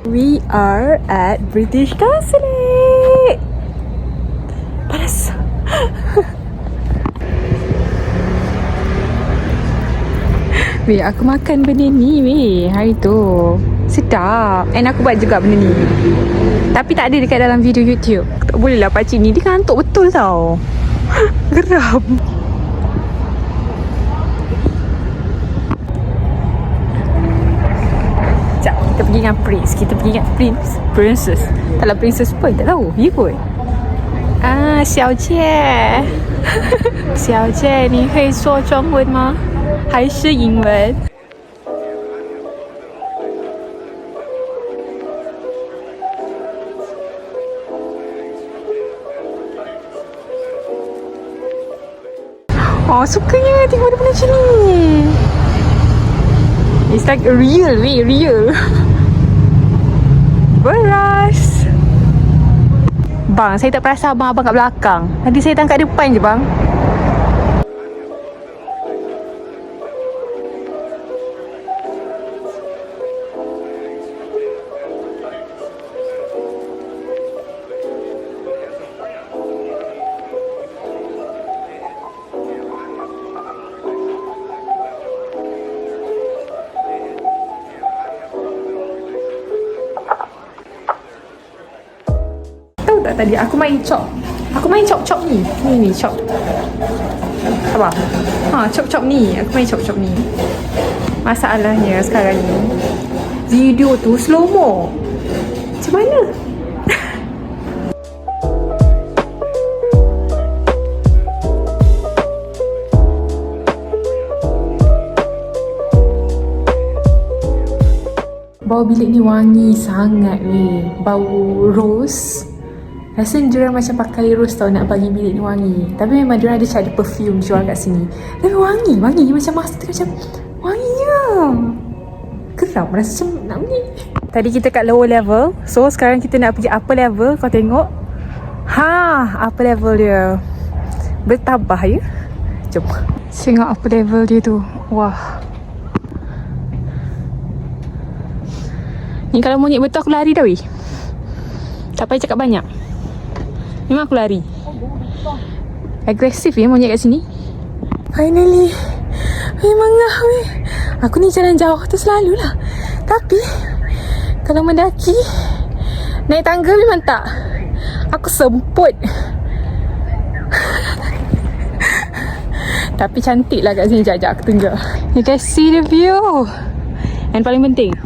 We are at British Consulate. Panas. Weh, aku makan benda ni weh hari tu. Sedap. And aku buat juga benda ni. Tapi tak ada dekat dalam video YouTube. Tak boleh lah pakcik ni. Dia kantuk betul tau. Geram. Sekejap, kita pergi dengan Prince. Kita pergi dengan Princess. Taklah Princess pun, tak tahu. Ya kot. Ah, Xiao Jie. Xiao Jie, 你可以说中文吗？还是英文？Oh, sukanya tengok benda macam ni. It's like real, weh, real. Beras. Bang, saya tak perasan abang kat belakang. Tadi saya tangkap depan je, bang. Tahu tak tadi aku main chop. Aku main chop ni. Ni chop. Apa? Chop ni. Aku main chop ni. Masalahnya sekarang ni video tu slow mo. Macam mana? Bau bilik ni wangi sangat weh. Bau rose. Rasanya diorang macam pakai rose tau nak bagi bilik ni wangi. Tapi memang diorang ada cari perfume jual kat sini. Tapi wangi macam masa tu macam wangi je. Geram rasa macam nak ni. Tadi kita kat lower level. So sekarang kita nak pergi upper level. Kau tengok. Upper level dia bertambah ya. Jom tengok upper level dia tu. Wah. Ni kalau monyet betul aku lari dah weh. Tak payah cakap banyak. Memang aku lari. Agresif ya monyet kat sini. Finally. Memang lah weh. Aku ni jalan jauh tu selalulah. Tapi kalau mendaki naik tangga memang tak. Aku semput. Tapi cantik lah kat sini. Sekejap aku tunjuk. You can see the view. And paling penting,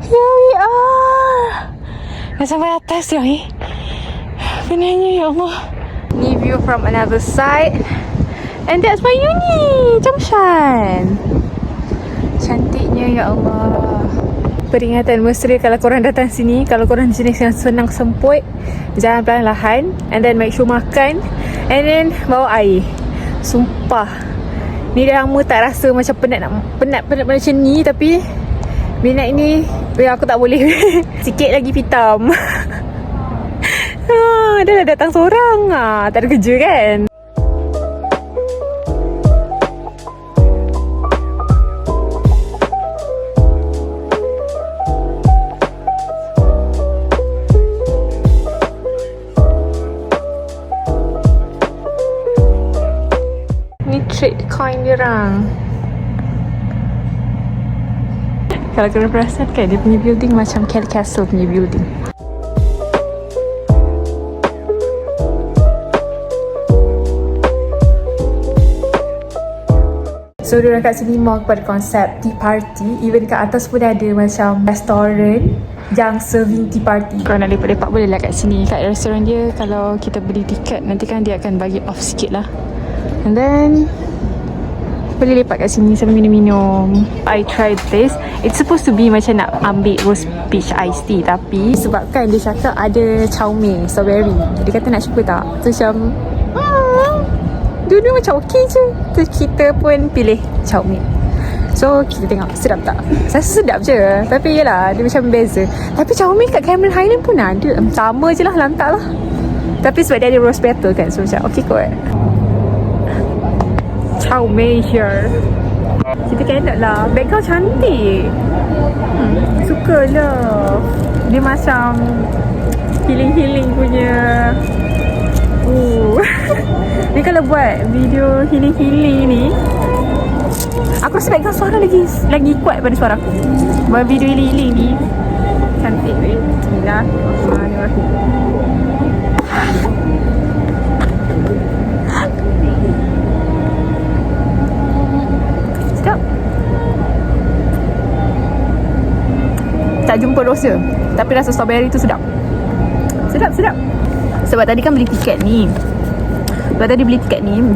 here we are. Dah sampai atas dah eh. Benarnya ya Allah. Ni view from another side. And that's my uni, Zhongshan. Cantiknya ya Allah. Peringatan mesra kalau korang datang sini. Kalau korang jenis yang senang semput, jalan perlahan. And then make sure makan. And then bawa air. Sumpah, ni dah lama tak rasa macam penat macam ni. Tapi minat ni aku tak boleh. Sikit lagi pitam. Dah lah datang seorang. Tak ada kerja kan. Ni trade coin dia orang. Kalau korang perasan kan, dia punya building macam Kelly Castle punya building. So diorang kat sini more kepada konsep tea party. Even kat atas pun ada macam restoran yang serving tea party. Korang nak lepak-lepak boleh lah kat sini. Kat restoran dia kalau kita beli tiket, nanti kan dia akan bagi off sikit lah. And then boleh lepak kat sini sambil minum-minum. I tried this. It's supposed to be macam nak ambil rose peach iced tea. Tapi sebabkan dia cakap ada chow mein, strawberry. Dia kata nak cuba tak? Tu macam dua-dua macam okey je. Tu kita pun pilih chow mein. So kita tengok sedap tak. Saya rasa sedap je. Tapi yelah, dia macam beza. Tapi chow mein kat Cameron Highland pun ada. Sama je lah, lantak lah. Tapi sebab dia ada rose petal kan, so macam okey kot. Chow mein here. Kita cannot lah. Background cantik. Suka lah. Dia macam healing punya. Ni kalau buat video healing ni, aku rasa background suara lagi kuat pada suara aku. Buat video healing ni cantik weh. Bismillahirrahmanirrahim. Sedap. Tak jumpa dosa, tapi rasa strawberry tu sedap. Sedap. Sebab tadi kan beli tiket ni,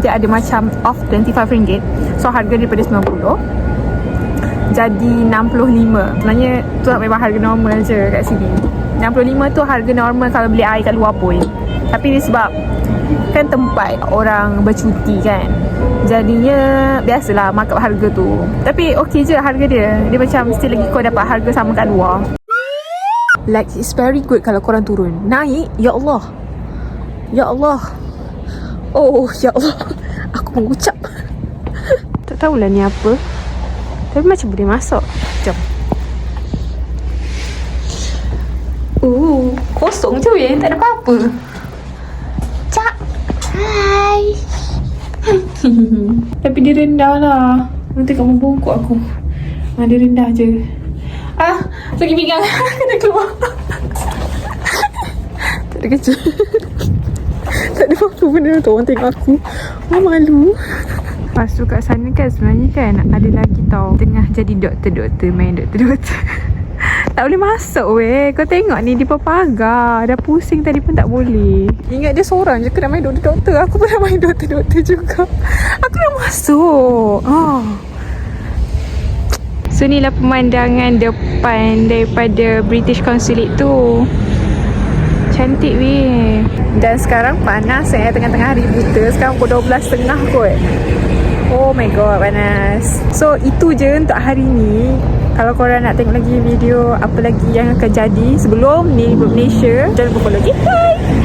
dia ada macam off RM25. So harga daripada RM90 jadi RM65. Sebenarnya tu memang harga normal je kat sini. RM65 tu harga normal kalau beli air kat luar pun. Tapi sebab kan tempat orang bercuti kan, jadinya biasalah markup harga tu. Tapi okey je harga dia. Dia macam still lagi kau dapat harga sama kat luar. Like it's very good kalau korang turun. Naik, ya Allah. Oh, ya Allah. Aku mengucap. Tak tahulah ni apa, tapi macam boleh masuk. Jom. Kosong je weh. Tak ada apa-apa. Cak. Hai. Tapi dia rendah lah. Nanti kamu bongkok aku. Dia rendah je. Sakit pinggang. Kena keluar. Tak ada kerja. Tak ada apa-apa benda tu. Orang tengok aku. Malu. Lepas tu kat sana kan sebenarnya kan ada lagi tau, tengah jadi doktor main doktor. Tak boleh masuk weh. Kau tengok ni di pagar. Dah pusing tadi pun tak boleh. Ingat dia seorang je kena main doktor. Aku pun nak main doktor juga. Aku nak masuk. So ni lah pemandangan depan daripada British Consulate tu. Cantik weh. Dan sekarang panas tengah-tengah hari buta. Sekarang pukul 12.30 kot. Oh my god, panas. So itu je untuk hari ni. Kalau korang nak tengok lagi video apa lagi yang akan jadi sebelum ni di Malaysia, jangan lupa follow. Bye.